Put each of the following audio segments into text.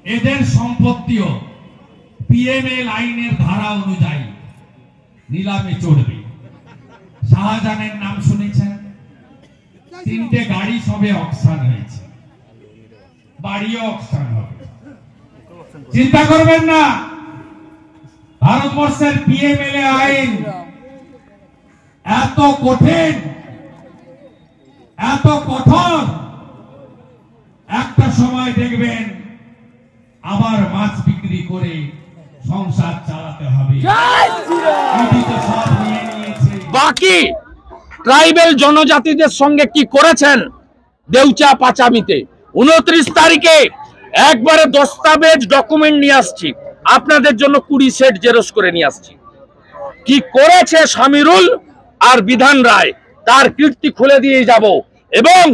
এদের সম্পত্তিও পিএমএল আইনের ধারা অনুযায়ী নিলামে চড়বে। শাহজাহানের নাম শুনেছেন? 3টে গাড়ি সবে অকশন হয়েছে, বাড়িও অকশন হবে। চিন্তা করবেন না, ভারতবর্ষের পিএমএলএ আইন এত কঠিন, এত কঠোর, একটা সময় দেখবেন আবার মাছ বিক্রি করে সংসার চালাতে হবে। বাকি ট্রাইবেল জনজাতিদের সঙ্গে কি করেছেন দেউচা পাচামিতে? 29 তারিখে একবারে দস্তাবেজ ডকুমেন্ট নিয়ে আসছি, আপনাদের জন্য 20 সেট জেরক্স করে নিয়ে আসছি। কি করেছে শামিরুল আর বিধান রায় তার কীর্তি খুলে দিয়ে যাব। এবং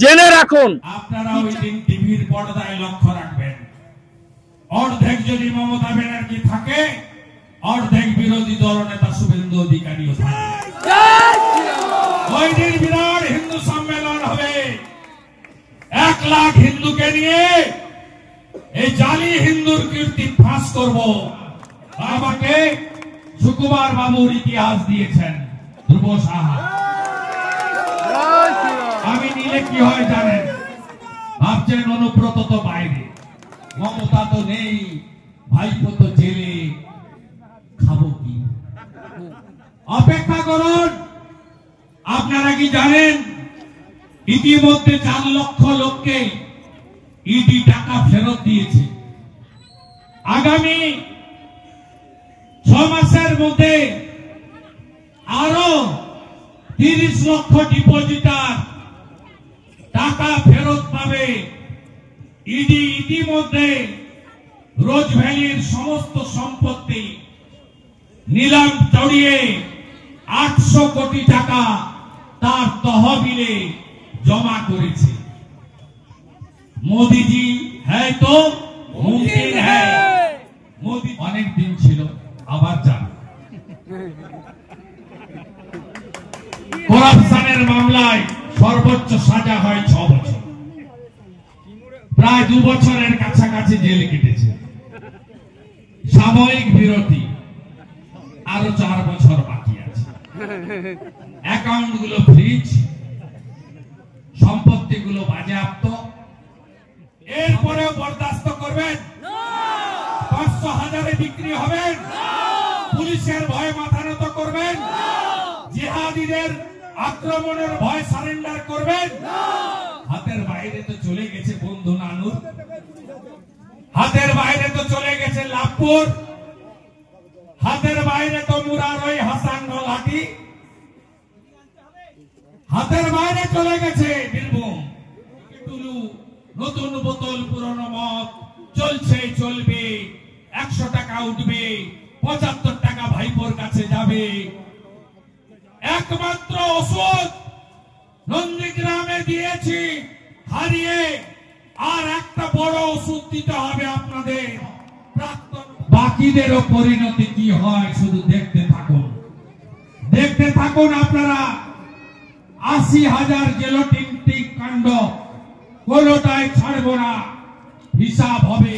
জেনে রাখুন, আপনারা ওই দিন টিভির পর্দায় লক্ষ্য রাখবেন, অর্ধেক যদি মমতা ব্যানার্জি থাকে, অর্ধেক বিরোধী দলনেতা শুভেন্দু অধিকারীও থাকে। ওই দিন বিরাট হিন্দু সম্মেলন হবে, 1 লাখ হিন্দুকে নিয়ে এই জালি হিন্দুর কীর্তি ফাঁস করব। আমাকে সুকুমার বাবুর ইতিহাস দিয়েছেন ধ্রুব সাহা। আমি নিলে কি হয় জানেন? ভাবছেন অনুব্রত তো বাইরে, মমতা তো নেই, ভাইপো তো জেলে, খাবো কি? অপেক্ষা করুন। আপনারা কি জানেন ইতিমধ্যে 4 লক্ষ লোককে ইডি টাকা ফেরত দিয়েছে। আগামী 6 মাসের মধ্যে আরো 30 লক্ষ ডিপোজিটার টাকা ফেরত পাবে। ইডি ইতিমধ্যে রোজ ভ্যালির সমস্ত সম্পত্তি নিলাম চড়িয়ে 800 কোটি টাকা তার তহবিলে জমা করেছে। মোদিজি হ্যাঁ তো মুমকিন হ্যাঁ। মোদি অনেক দিন ছিল, আবার যান। করাপশনের মামলায় সর্বোচ্চ সাজা হয় 6 বছর, প্রায় 2 বছরের কাছাকাছি জেল কেটেছে। সাময়িক বিরতি, আরো 4 বছর বাকি আছে। অ্যাকাউন্ট গুলো ফ্রিজ, সম্পত্তিগুলো বাজেয়াপ্ত। এরপরেও বরদাস্ত করবেন? 500,000-এ বিক্রি হবেন? পুলিশের ভয়ে মাথা নত করবেন? জিহাদিদের আক্রমণের ভয় সারেন্ডার করবেন? হাতের বাইরে তো চলে গেছে বন্ধু নানুর, হাতের বাইরে তো চলে গেছে লাভপুর, হাতের বাইরে তো মুরার ওই হাসান লাঠি, হাতের বাইরে চলে গেছে বীরভূম টুলু। নতুন বোতল পুরনো মদ চলছে, চলবে। 100 টাকা উঠবে, 75 টাকা ভাইপোর কাছে যাবে। একমাত্র ওষুধ নন্দীগ্রামে দিয়েছি হারিয়ে, আর একটা বড় ওষুধ দিতে হবে আপনাদের। বাকিদেরও পরিণতি কি হয় শুধু দেখতে থাকুন, দেখতে থাকুন আপনারা। 80,000 জেলোটিন কাণ্ড কোনোটাই ছাড়ব না, হিসাব হবে।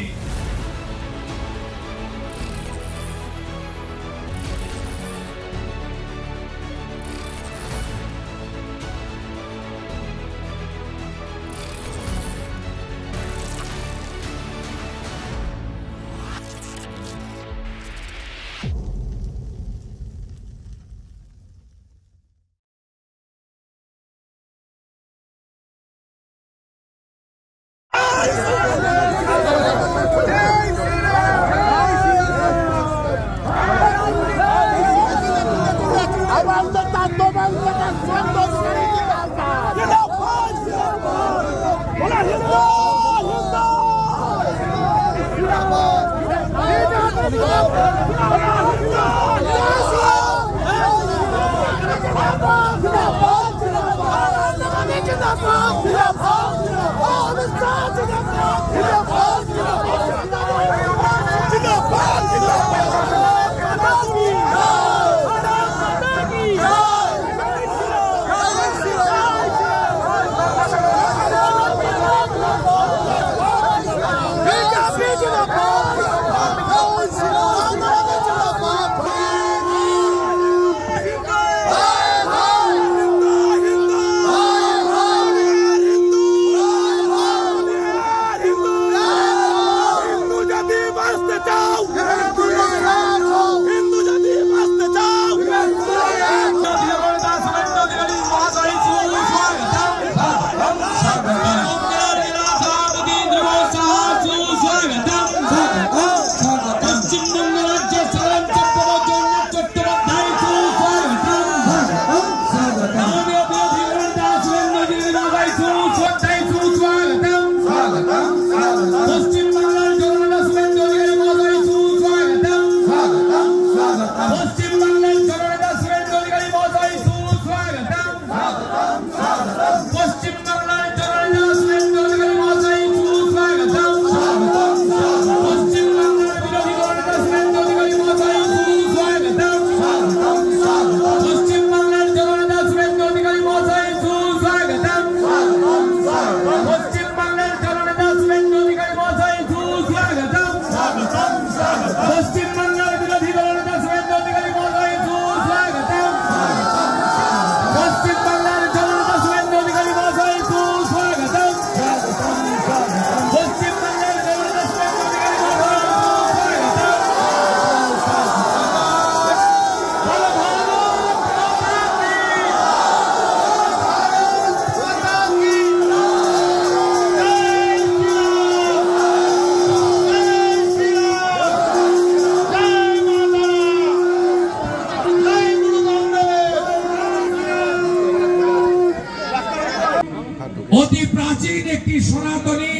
একটি সনাতনী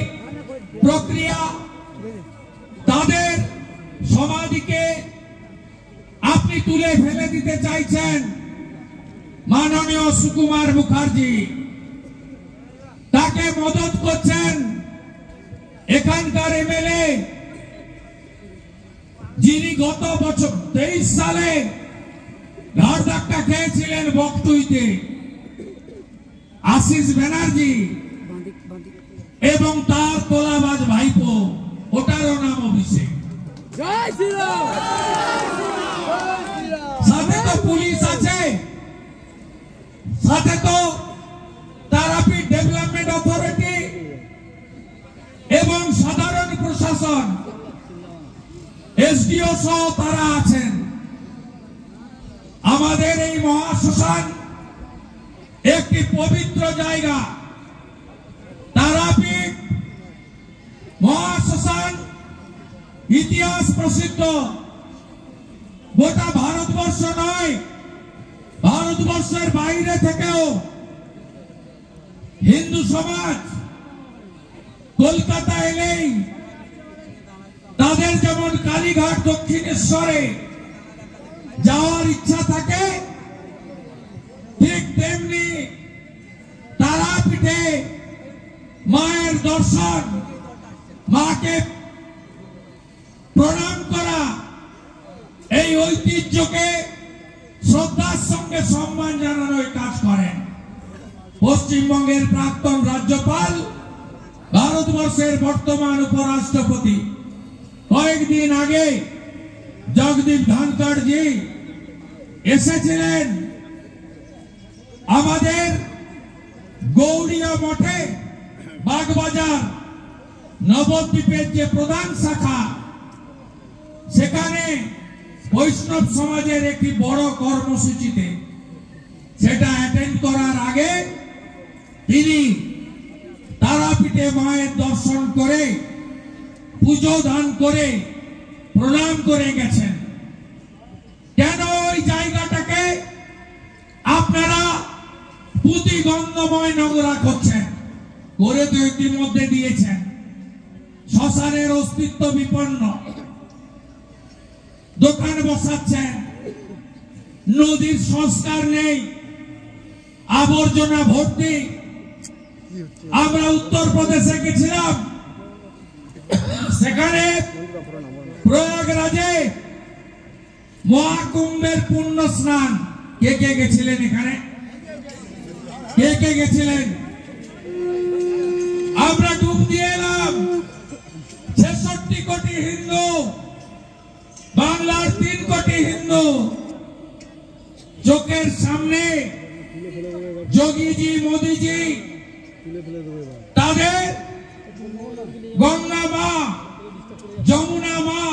প্রক্রিয়া। তাদের সমাধিকে আপনি তুলে ফেলে দিতে চাইছেন। মাননীয় সুকুমার মুখার্জি তাকে মদত করছেন এখানকার এমএলএ, যিনি গত বছর 23 সালে ঘাড় ধাক্কা খেয়েছিলেন বকটুইতে, আশিস ব্যানার্জি, এবং তার তোলাবাজ ভাইপো, ওটারও নাম অভিষেক। সাথে তো পুলিশ আছে, সাথে তো তারাপীঠ ডেভেলপমেন্ট অথরিটি এবং সাধারণ প্রশাসন, এসডিও সহ তারা আছেন। আমাদের এই মহাশ্মশান একটি পবিত্র জায়গা। তারাপীঠ মহাশ্মশান ইতিহাস প্রসিদ্ধ। গোটা ভারতবর্ষ নয়, ভারতবর্ষের বাইরে থেকেও হিন্দু সমাজ কলকাতা এলেই তাদের যেমন কালীঘাট দক্ষিণেশ্বরে যাওয়ার ইচ্ছা থাকে, ঠিক তেমনি তারাপীঠে মায়ের দর্শন, মাকে প্রণাম করা, এই ঐতিহ্যকে শ্রদ্ধার সঙ্গে সম্মান জানানোর কাজ করেন। পশ্চিমবঙ্গের প্রাক্তন রাজ্যপাল, ভারতবর্ষের বর্তমান উপরাষ্ট্রপতি কয়েকদিন আগে জগদীপ ধনখড় জি এসেছিলেন আমাদের গৌড়িয়া মঠে। বাগবাজার নবদ্বীপের যে প্রধান শাখা, সেখানে বৈষ্ণব সমাজের একটি বড় কর্মসূচিতে সেটা অ্যাটেন্ড করার আগে তিনি তারাপীঠে মায়ের দর্শন করে, পুজো দান করে, প্রণাম করে গেছেন। কেন ওই জায়গাটাকে আপনারা পুঁতিগন্ধময় নোংরা করছেন? করে তো ইতিমধ্যে দিয়েছেন। শ্মশানের অস্তিত্ব বিপন্ন, দোকান বসাচ্ছেন, নদীর সংস্কার নেই, আবর্জনা ভর্তি। আমরা উত্তরপ্রদেশে গেছিলাম, সেখানে প্রয়াগরাজে মহাকুম্ভের পুণ্য স্নান। কে কে গেছিলেন? এখানে কে কে গেছিলেন? আমরা ডুব দিয়ে এলাম। 66 কোটি হিন্দু, বাংলার 3 কোটি হিন্দু, চোখের সামনে যোগীজি, মোদীজি তাদের গঙ্গা মা, যমুনা মা,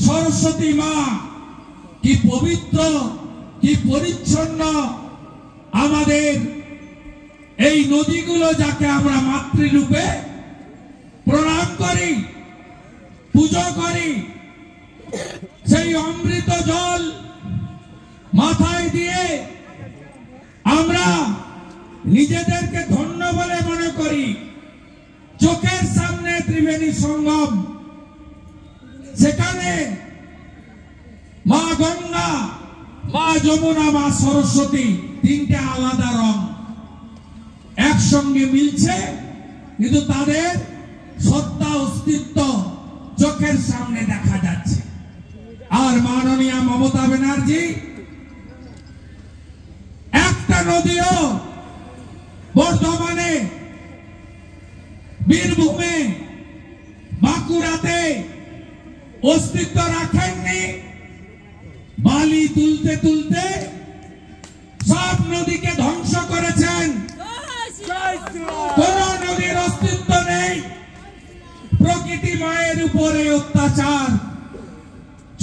সরস্বতী মা কি পবিত্র, কি পরিচ্ছন্ন আমাদের এই নদীগুলো, যাকে আমরা মাতৃরূপে প্রণাম করি, পুজো করি। সেই অমৃত জল মাথায় দিয়ে আমরা নিজেদেরকে ধন্য বলে মনে করি। চোখের সামনে ত্রিবেণী সঙ্গম, সেখানে মা গঙ্গা, মা যমুনা, মা সরস্বতী, 3টে আলাদা রং একসঙ্গে মিলছে, কিন্তু তাদের সত্তা অস্তিত্ব চোখের সামনে দেখা যাচ্ছে। আর মাননীয় মমতা ব্যানার্জি একটা নদীও বর্ধমানে, বীরভূমে, বাঁকুড়াতে অস্তিত্ব রাখেননি। বালি তুলতে তুলতে সব নদীকে ধ্বংস করেছেন। কোন নদীর অস্তিত্ব নেই। প্রকৃতি মায়ের উপরে অত্যাচার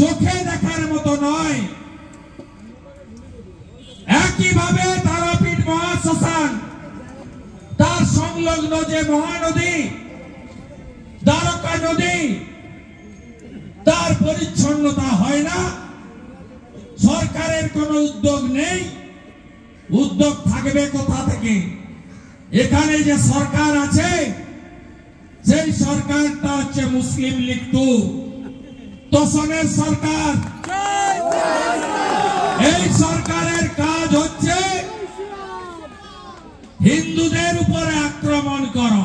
চোখে দেখার মতো নয়। একইভাবে তারাপীঠ মহাশ্মশান, তার সংলগ্ন যে মহানদী দ্বারকা নদী, তার পরিচ্ছন্নতা হয় না। সরকারের কোনো উদ্যোগ নেই। উদ্যোগ থাকবে কোথা থেকে? এখানে যে সরকার আছে সেই সরকারটা হচ্ছে মুসলিম লীগ 2 তোষণের সরকার। এই সরকারের কাজ হচ্ছে হিন্দুদের উপরে আক্রমণ করা।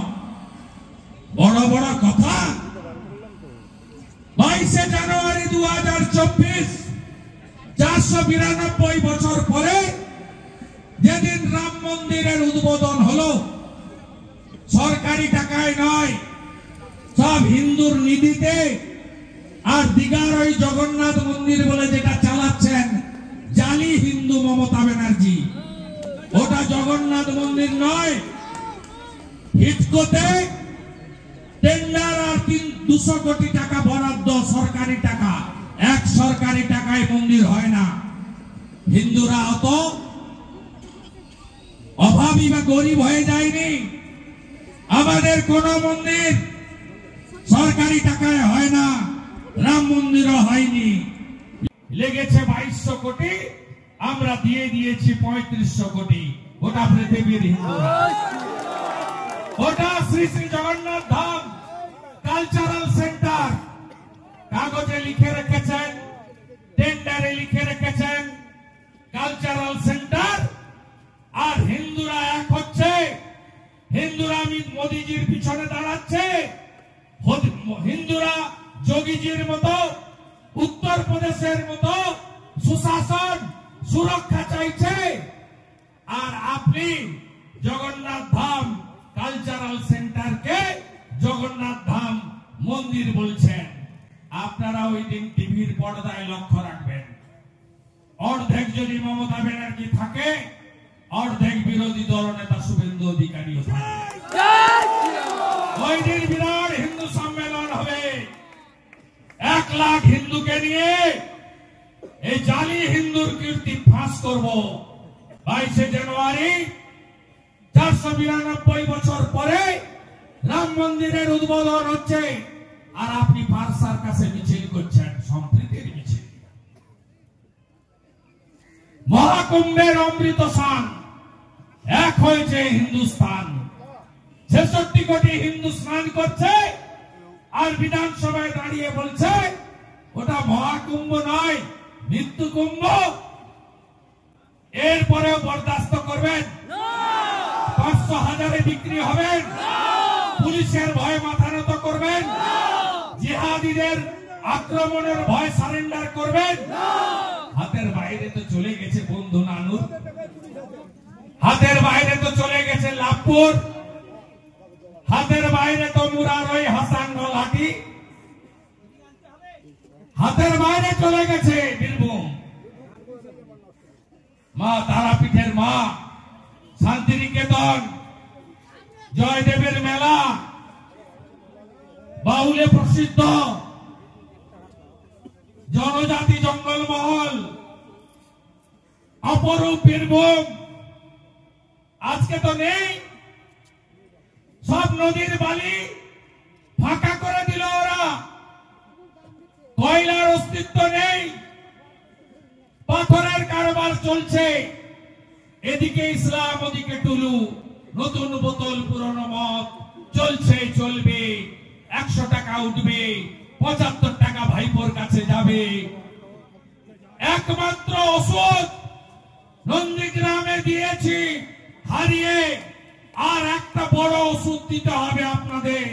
বড় বড় কথা। 22 জানুয়ারি 2024 492 বছর পরে যেদিন রাম মন্দিরের উদ্বোধন হলো, সরকারি টাকায় নয়, সব হিন্দুর নিধিতে। আর দীঘার ওই জগন্নাথ মন্দির বলে যেটা চালাচ্ছেন জালি হিন্দু মমতা ব্যানার্জি, ওটা জগন্নাথ মন্দির নয়। হিটকোতে টেন্ডার আর 200 কোটি টাকা বরাদ্দ, সরকারি টাকা। এক সরকারি টাকায় মন্দির হয় না। হিন্দুরা অত অভাবী বা গরিব হয়ে যায়নি। আমাদের কোন মন্দির সরকারি টাকায় হয় না, রাম মন্দিরও হয়নি। লেগেছে 2200 কোটি, আমরা দিয়ে দিয়েছি 3500 কোটি। ওটা পৃথিবীর হিন্দুরা, ওটা শ্রী শ্রী জগন্নাথ ধাম কালচারাল সেন্টার। কাগজে লিখে রেখেছেন, টেন্ডারে লিখে রেখেছেন কালচারাল সেন্টার। আর হিন্দুরা এক হচ্ছে, হিন্দুরা মোদিজির পিছনে দাঁড়াচ্ছে, হিন্দুরা যোগীজির মতো, উত্তরপ্রদেশের মতো সুশাসন সুরক্ষা চাইছে। আর আপনি জগন্নাথ ধাম কালচারাল সেন্টারকে জগন্নাথ ধাম মন্দির বলছেন। আপনারা ওই দিন টিভির পর্দায় লক্ষ্য রাখবেন, অর্ধেক যদি মমতা ব্যানার্জি থাকে, অর্ধেক বিরোধী দলনেতা শুভেন্দু অধিকারীও থাকে। ওই দিন বিরাট হিন্দু সম্মেলন হবে, 1 লাখ হিন্দুকে নিয়ে এই জালি হিন্দুর কীর্তি ফাঁস করব। 22 জানুয়ারি 492 বছর পরে রাম মন্দিরের উদ্বোধন হচ্ছে, আর আপনি ফারসার কাছে মিছিল করছেন, সম্প্রীতির মিছিল। মহাকুম্ভের অমৃত স্নান, এক হয়েছে হিন্দুস্তান। 66 কোটি হিন্দু স্নান করছে, আর বিধানসভায় দাঁড়িয়ে বলছে ওটা মহাকুম্ভ নয়, মৃত্যু কুম্ভ। এরপরেও বরদাস্ত করবেন? 500,000-এ বিক্রি হবেন? পুলিশের ভয়ে মাথা নত করবেন? জিহাদিদের আক্রমণের ভয় সারেন্ডার করবেন? হাতের বাইরে তো চলে গেছে বন্ধু নানুর, হাতের বাইরে তো চলে গেছে লাভপুর, হাতের বাইরে তো মুরার ওই হাসান লাঠি, হাতের বাইরে চলে গেছে বীরভূম। মা তারাপীঠের মা, শান্তিনিকেতন, জয়দেবের মেলা, বাউলে প্রসিদ্ধ জনজাতি জঙ্গলমহল, অপরূপ বীরভূম আজকে তো নেই। সব নদীর বালি ফাঁকা করে দিল ওরা, কয়লার অস্তিত্ব নেই, পাথরের কারবার চলছে। এদিকে ইসলাম, ওদিকে টুলু, নতুন বোতল পুরনো মদ, চলছে চলবে। 100 টাকা উঠবে, 75 টাকা ভাইপোর কাছে যাবে। একমাত্র ওষুধ নন্দীগ্রামে দিয়েছি হারিয়ে, আর একটা বড় ওষুধ দিতে হবে আপনাদের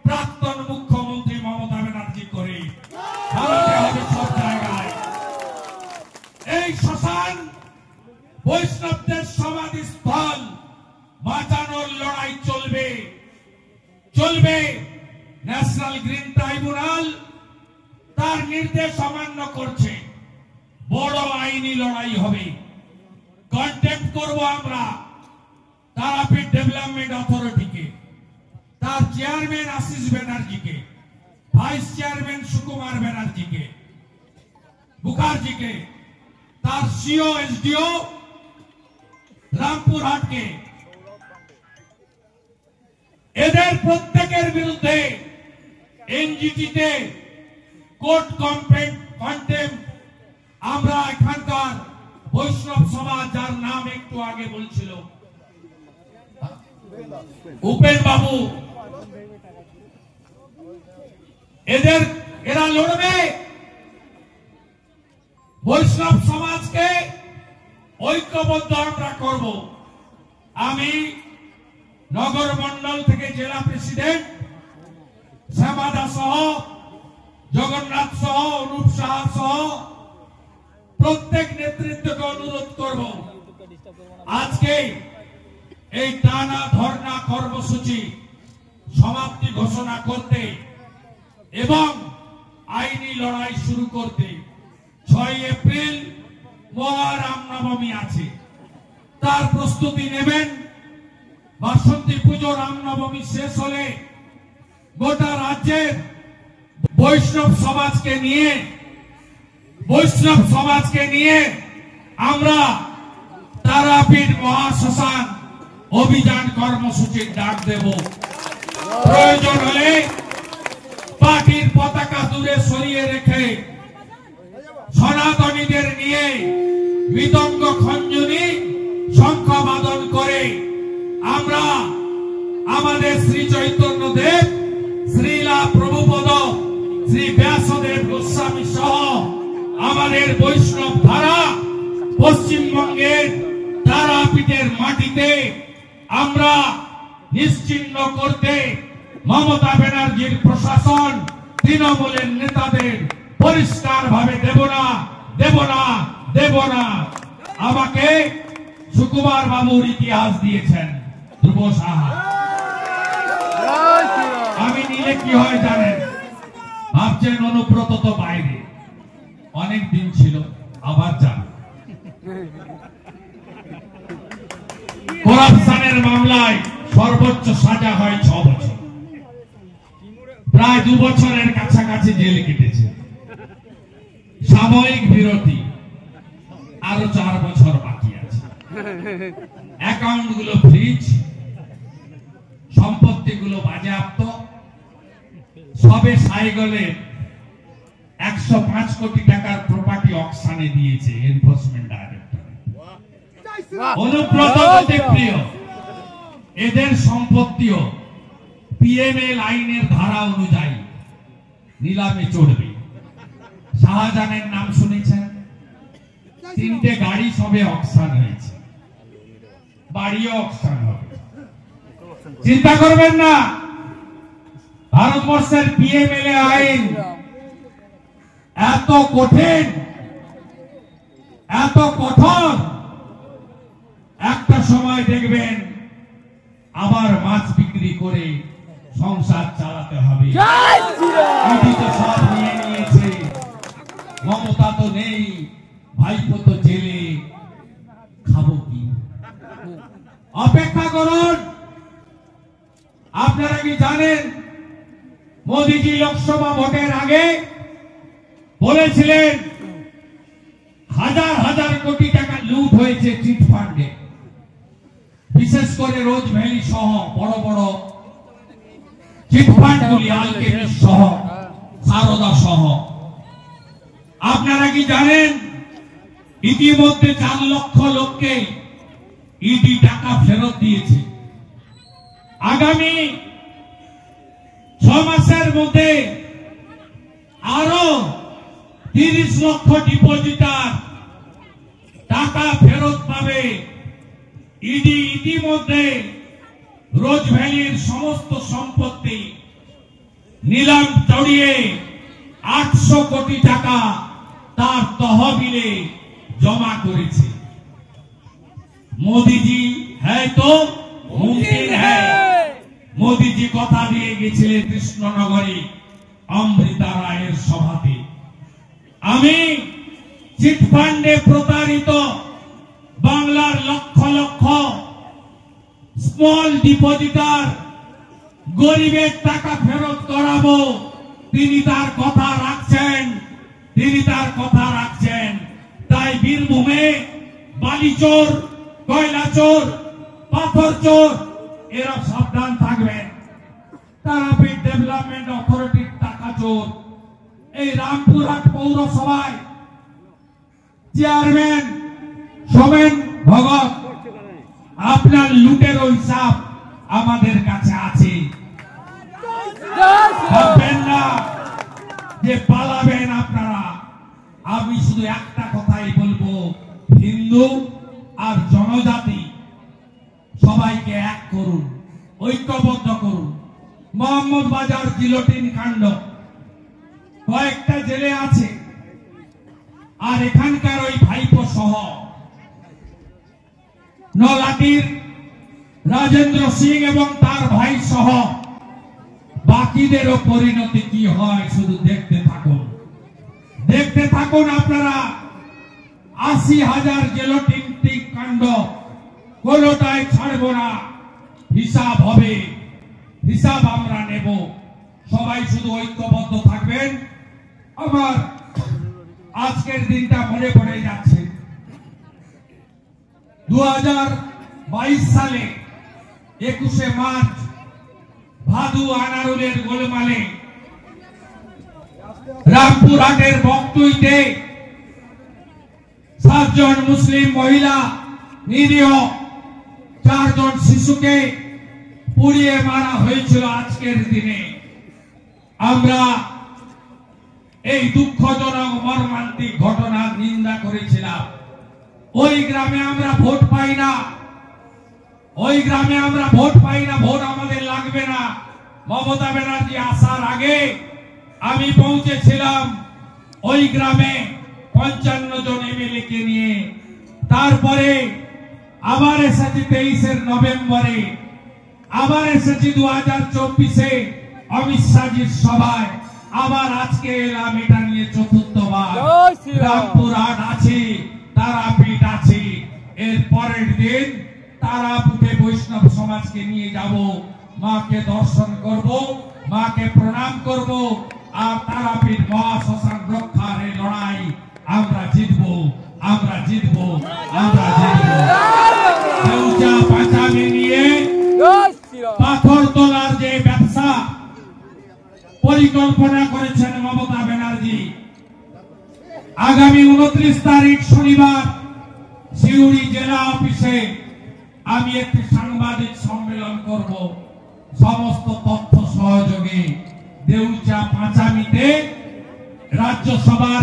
প্রাক্তন মুখ্যমন্ত্রী মমতা ব্যানার্জি করে হারাতে হবে সব জায়গায়। এই শ্মশান বৈষ্ণবদের সমাধিস্থল বাঁচানোর লড়াই চলবে চলবে। ন্যাশনাল গ্রিন ট্রাইব্যুনাল তার নির্দেশ অমান্য করছে, বড় আইনি লড়াই হবে। কন্টেম্প করব আমরা তারাপীঠ ডেভেলপমেন্ট অথরিটিকে, তার চেয়ারম্যান আশিস ব্যানার্জিকে, ভাইস চেয়ারম্যান সুকুমার ব্যানার্জিকে, মুখার্জিকে, তার সিও এসডিও রামপুরহাটকে। এদের প্রত্যেকের বিরুদ্ধে এনজিটিতে কোর্ট কন্টেম্প। আমরা এখানকার বৈষ্ণব সমাজ, যার নাম একটু আগে বলছিল উপেন বাবু, এরা লড়বে বৈষ্ণব সমাজকে ঐক্যবদ্ধ আমরা করব। আমি নগর মন্ডল থেকে জেলা প্রেসিডেন্ট শ্যামাদা সহ, জগন্নাথ সহ, অনুপ সাহা সহ প্রত্যেক নেতৃত্বকে অনুরোধ করব, আজকে এই টানা ধর্ণা কর্মসূচি সমাপ্তি ঘোষণা করতে এবং আইনি লড়াই শুরু করতে। 6 এপ্রিল মহারামনবমী আছে, তার প্রস্তুতি নেবেন। বাসন্তী পুজো রামনবমী শেষ হলে গোটা রাজ্যের বৈষ্ণব সমাজকে নিয়ে আমরা তারাপীঠ মহাশ্মশান অভিযান কর্মসূচির ডাক দেব। প্রয়োজন হলে পার্টির পতাকা দূরে সরিয়ে রেখে সনাতনীদের নিয়ে মৃদঙ্গ খঞ্জনি শঙ্খ বাদন করে আমরা আমাদের শ্রী চৈতন্য দেব, শ্রীলা প্রভুপদ, শ্রী ব্যাসদেব গোস্বামী সহ আমাদের বৈষ্ণব ধারা পশ্চিমবঙ্গের তারাপীঠের মাটিতে আমরা নিশ্চিহ্ন করতে মমতা ব্যানার্জির প্রশাসন, তৃণমূলের নেতাদের পরিষ্কার ভাবে দেব না। আমাকে সুকুমার বাবুর ইতিহাস দিয়েছেন ধ্রুব সাহা। আমি নিলে কি হয় জানেন? ভাবছেন অনুব্রত তো বাইরে, অনেক দিন ছিল, আবার যান। করাপশনের মামলায় সর্বোচ্চ সাজা হয় 6 বছর, প্রায় 2 বছরের কাছাকাছি জেল কেটেছে। সাময়িক বিরতি, আরো 4 বছর বাকি আছে। অ্যাকাউন্ট গুলো ফ্রিজ, সম্পত্তি গুলো বাজেয়াপ্ত। সবে সাইগলে 105 কোটি টাকার প্রপার্টি অকশনে দিয়েছে এনফোর্সমেন্ট ডাইরেক্টরেট। অনুব্রত প্রিয়, এদের সম্পত্তিও পিএমএল আইনের ধারা অনুযায়ী নিলামে চড়বে। শাহজাহানের নাম শুনেছেন? 3টে গাড়ি সবে অকশন হয়েছে, বাড়িও অকশন হবে। চিন্তা করবেন না, ভারতবর্ষের পিএমএলএ আইন এত কঠিন, এত কঠোর, একটা সময় দেখবেন আবার মাছ বিক্রি করে সংসার চালাতে হবে। ইডি তো সব নিয়ে নিয়েছে, মমতা তো নেই, ভাইপো তো জেলে, খাবো কি? অপেক্ষা করুন। আপনারা কি জানেন মোদিজি লোকসভা ভোটের আগে বলেছিলেন হাজার হাজার কোটি টাকা লুট হয়েছে চিট ফান্ডে, বিশেষ করে রোজ ভ্যালি সহ বড় বড় চিট ফান্ডগুলি, আলকেমি সহ, সারদা সহ। আপনারা কি জানেন ইতিমধ্যে 4 লক্ষ লোককে ইডি টাকা ফেরত দিয়েছে। আগামী 6 মাসের মধ্যে আরো 30 লক্ষ ডিপোজিটার টাকা ফেরত পাবে। ইডি ইতিমধ্যে রোজ ভ্যালির সমস্ত সম্পত্তি নিলাম চড়িয়ে 800 কোটি টাকা তার তহবিলে জমা করেছে। মোদিজি হ্যাঁ তো মুমকিন হ্যাঁ। মোদিজি কথা দিয়ে গেছিলেন কৃষ্ণনগরে অমৃতা রায়ের সভাতে, আমি চিটফান্ডে প্রতারিত বাংলার লক্ষ লক্ষ স্মল ডিপোজিটার গরিবের টাকা ফেরত করাবো। তিনি তার কথা রাখছেন। তাই বীরভূমে বালি চোর, কয়লা চোর, পাথর চোর এরা সাবধান থাকবেন। তারাপীঠ ডেভেলপমেন্ট অথরিটির টাকা চোর। এই রামপুরহাট পৌরসভায় চেয়ারম্যান সোমেন ভগত, আপনার লুটের হিসাব আমাদের কাছে আছে। ভাববেন না যে পালাবেন আপনারা। আমি শুধু একটা কথাই বলবো, হিন্দু আর জনজাতি সবাইকে এক করুন, ঐক্যবদ্ধ করুন। মোহাম্মদ বাজার গিলোটিন কাণ্ড কয়েকটা জেলে আছে, আর এখানকার ওই ভাইপো সহ নলাটির রাজেন্দ্র সিং এবং তার ভাই সহ বাকিদেরও পরিণতি কি হয় শুধু দেখতে থাকুন, দেখতে থাকুন আপনারা। ৮০,০০০ গিলোটিন কাণ্ড কোনোটাই ছাড়বো না, হিসাব হবে, হিসাব আমরা নেব। সবাই শুধু ঐক্যবদ্ধ থাকবেন। আমার আজকের দিনটা মনে পড়ে যাচ্ছে 2022 সালে 21শে মার্চ ভাদু আনারুলের গোলমালে রামপুরহাটের বকটুইতে 7 জন মুসলিম মহিলা, নিরীহ 4 জন শিশুকে পুড়িয়ে মারা হয়েছিল। আজকের দিনে আমরা এই দুঃখজনক মর্মান্তিক ঘটনার নিন্দা করেছিলাম। ওই গ্রামে আমরা ভোট পাই না, ওই গ্রামে আমরা ভোট পাই না, ভোট আমাদের লাগবে না। মমতা ব্যানার্জি আসার আগে আমি পৌঁছেছিলাম ওই গ্রামে 55 জন এমএলএ কে নিয়ে। তারপরে আবার এসেছি 23 নভেম্বরে, আবার এসেছি 2024-এ অমিত শাহজির সভায়, আবার আজকে এলাম এটা নিয়ে চতুর্থবার। রামপুরহাট আছে, তারাপীঠ আছে, এর পরের দিন তারাপীঠে বৈষ্ণব সমাজকে নিয়ে যাব, মাকে দর্শন করব, মাকে প্রণাম করব, আর তারাপীঠ মহাশ্মশান রক্ষার এই লড়াই আমরা জিতব, আমরা জিতব, আমরা জিতব। দেউচা পাঁচামি নিয়ে পাথর তোলার যে ব্যবসা পরিকল্পনা করেছেন মমতা ব্যানার্জি, আগামী 29 তারিখ শনিবার সিউড়ি জেলা অফিসে আমি একটি সাংবাদিক সম্মেলন করব। সমস্ত তথ্য সহযোগে দেউচা পাঁচামিতে রাজ্যসভার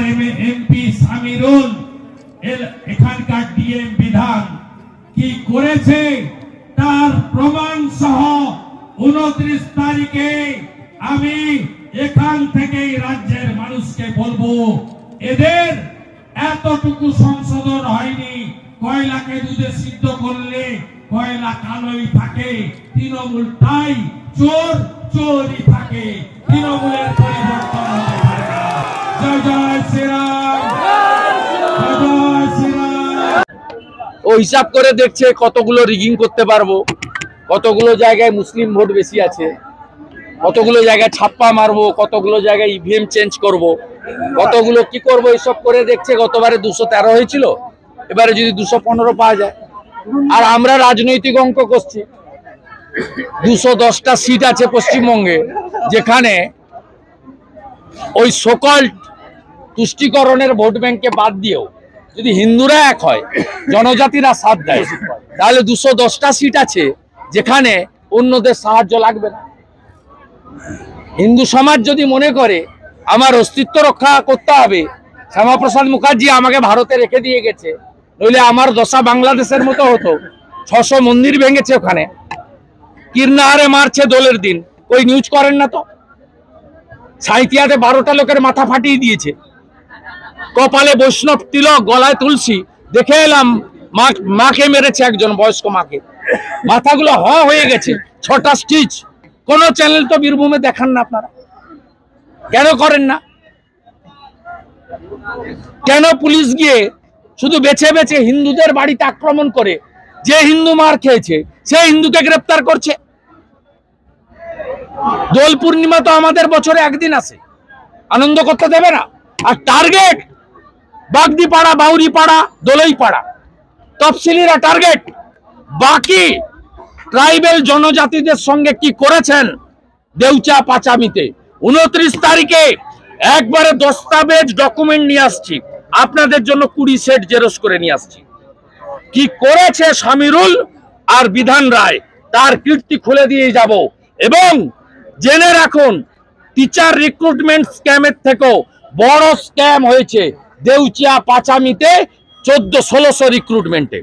এমপি সামিরুল, এখানকার ডিএম বিধান কি করেছে তার প্রমাণ সহ 29 তারিখে আমি এখান থেকেই রাজ্যের মানুষকে বলবো, এদের এতটুকু সংশোধন হয়নি। কয়লাকে দুধে সিদ্ধ করলে কয়লা কালোই থাকে, তৃণমূল তাই চোর চোরই থাকে, তৃণমূলের পরিবর্তন হতে পারে না। জয় জয় শ্রীরাম, জয় জয় শ্রীরাম। ও হিসাব করে দেখছে কতগুলো রিগিং করতে পারবো, কতগুলো জায়গায় মুসলিম ভোট বেশি আছে, কতগুলো জায়গায় ছাপ্পা মারবো, কতগুলো জায়গায় ইভিএম চেঞ্জ করব, কতগুলো কি করব, এইসব করে দেখছে। গতবারে 213 হয়েছিল, এবারে যদি 215 পাওয়া যায়। আর আমরা রাজনৈতিক অঙ্ক করছি, 210টা সিট আছে পশ্চিমবঙ্গে, যেখানে ওই সকল তুষ্টিকরণের ভোট ব্যাংকে বাদ দিয়েও যদি হিন্দুরা এক হয়, জনজাতিরা সাথ দেয়, তাহলে 210টা সিট আছে যেখানে অন্যদের সাহায্য লাগবে না। হিন্দু সমাজ যদি মনে করে আমার অস্তিত্ব রক্ষা করতে হবে, শ্যামাপ্রসাদ মুখার্জি আমাকে ভারতে রেখে দিয়ে গেছে, নইলে আমার দশা বাংলাদেশের মতো হতো। 600 মন্দির ভেঙেছে ওখানে, কিরনাহারে মারছে দোলের দিন, ওই নিউজ করেন না তো। সাঁইতিয়াতে 12টা লোকের মাথা ফাটিয়ে দিয়েছে, কপালে বৈষ্ণব তিলক, গলায় তুলসী, দেখে এলাম মাকে মেরেছে একজন বয়স্ক মাকে, মাথাগুলো হয়ে গেছে, 6টা স্টিচ। কোন চ্যানেল তো বীরভূমে দেখান না আপনারা, কেন করেন না? কেন পুলিশ গিয়ে শুধু বেছে বেছে হিন্দুদের বাড়িতে আক্রমণ করে, যে হিন্দু মার খেয়েছে সেই হিন্দুকে গ্রেফতার করছে? দোল পূর্ণিমা তো আমাদের বছরে একদিন আসে, আনন্দ করতে দেবে না? আর টার্গেট বাগদিপাড়া, বাউরিপাড়া, দোলইপাড়া, তফসিলিরা টার্গেট। বাকি ট্রাইবেল জনজাতিদের সঙ্গে কি করেছেন দেউচা পাচামিতে? 29 তারিখে একবারে দস্তাবেজ ডকুমেন্ট নিয়ে আসছি, আপনাদের জন্য 20 সেট জেরক্স করে নিয়ে আসছি। কি করেছে সামিরুল আর বিধান রায় তার কীর্তি খুলে দিয়ে যাব। এবং জেনে রাখুন, টিচার রিক্রুটমেন্ট স্ক্যামের থেকেও বড় স্ক্যাম হয়েছে দেউচিয়া পাচামিতে 1400-1600 রিক্রুটমেন্টে।